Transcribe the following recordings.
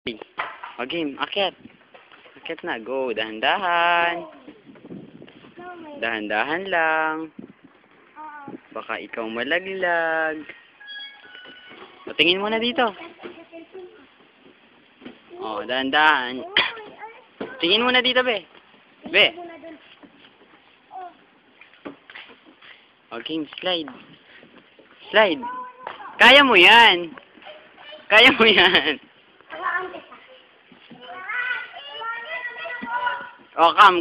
O game, akyat. Akyat na, go. Dahan-dahan. Dahan-dahan lang. Baka ikaw malaglag. O, tingin muna dito. O, dahan-dahan. Tingin muna dito, be. Be. O, game, slide. Slide. Kaya mo yan. Kaya mo yan. O, come,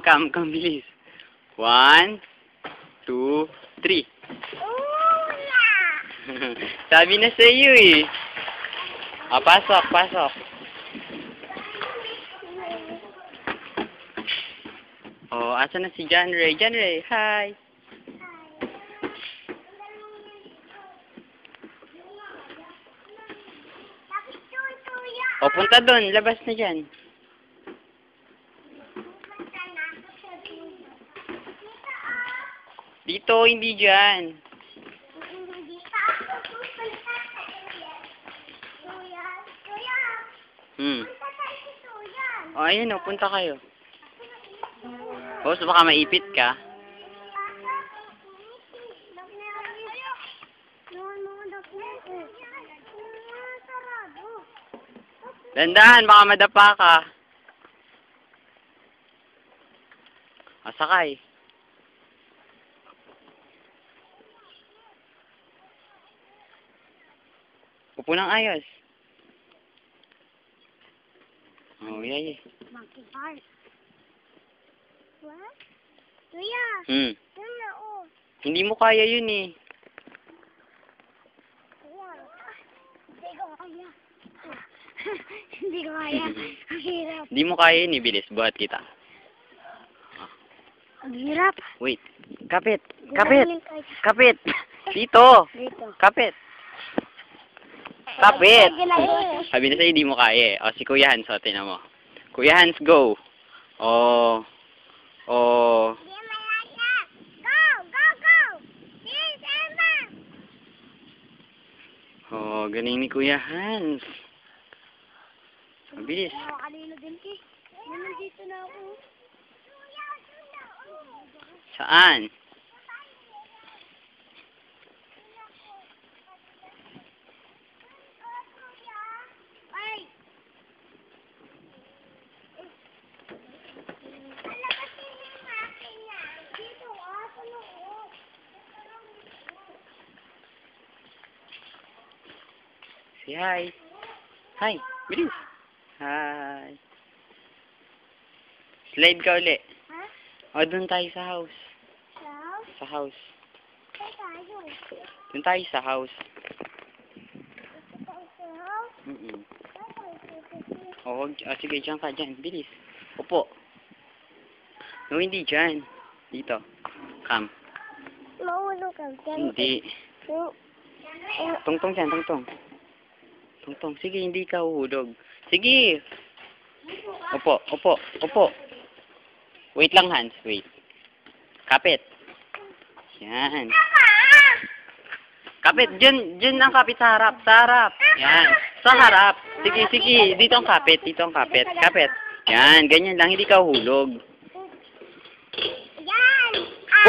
bilis. 1, 2, 3. Sabi na sa iyo eh. O, pasok. O, asa na si John Ray? John Ray, hi. O, punta doon. Labas na dyan. Dito, hindi dyan. O, ayun o. Punta kayo. O, so baka maipit ka. Dandahan, baka madapa ka. O, sakay. Upo ng ayos. Oh, yay. Monkey bars. What? Kuya. Yun na, oh. Hindi mo kaya yun eh. Kuya. Hindi ko kaya. Hindi ko kaya. Ang hirap. Hindi mo kaya yun eh. Bilis. Buhat kita. Ang hirap. Wait. Kapit. Dito. Kapit. Sabi na sa'yo, di mo kaya eh. O, si Kuya Hans, o, tinan mo. Kuya Hans, go. O. O, galing ni Kuya Hans. Mabilis. Kanina din, Ki. Nandito na ako. Saan? Say hi. Hi. Bilis. Hi. Slide ka uli. Ha? O, doon tayo sa house. Sa house. Doon tayo sa house. O, sige, dyan ka, dyan. Bilis. Upo. No, hindi dyan. Dito. Come. Maulog ka dyan. Hindi. Tungtong dyan, tungtong. Tungtong. Sige, hindi ka uhulog. Sige. Upo. Wait lang, Hans. Wait. Kapit. Yan. Kapit. Dyan ang kapit sa harap. Sa harap. Yan. Sa harap. Sige. Dito ang kapit. Kapit. Yan. Ganyan lang. Hindi ka uhulog. Yan.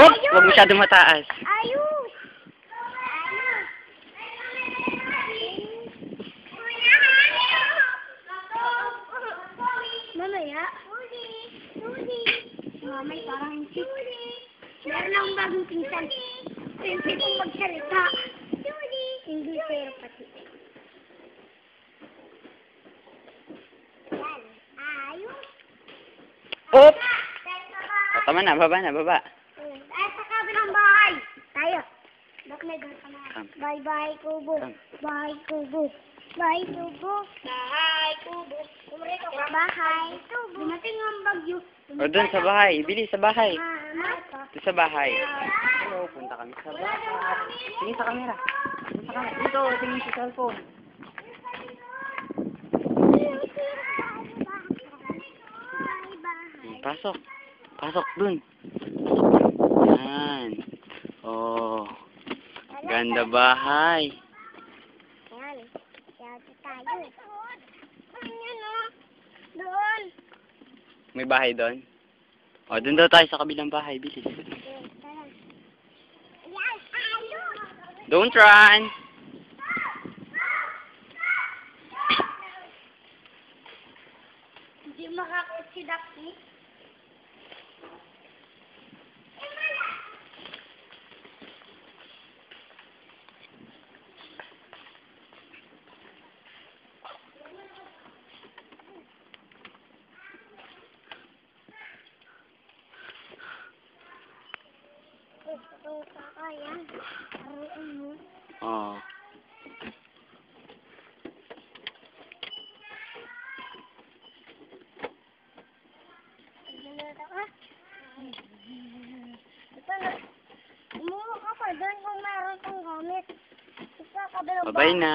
Oop! Huwag masyado mataas. Ayos. Mamaya. Mamay parang hindi. Meron akong bagong pinsan. Hindi kong magsalita. Hindi pero pati. Yan. Ayos. Oop! O, tama na. Baba. Ay, sa kabilang bahay. Tayo. Ba't may gata na? Bye-bye, Kubo. Bye, Kubo. Bye, Kubo. Bye, Kubo. Kumurito ka. Bye, Kubo. Dumating ang bagyo. O, doon sa bahay. Bilis, sa bahay. Mama. Doon sa bahay. Hello, punta kami sa bahay. Tingin sa camera. Dito, tingin sa cellphone. Pasok dun. Yan. Oh. Ganda bahay. Yan. Kaya tayo. Ayan o. May bahay doon? O, doon daw tayo sa kabilang bahay. Bilis. Tara. Yan, tayo! Don't run! Hindi makakot si Daphne. Gusto ka kaya? Aruin mo. Oo. Ginata ka? Ito na. Umuha ka pa doon kung meron kang gamit. Isa kabilang Bye-bye na.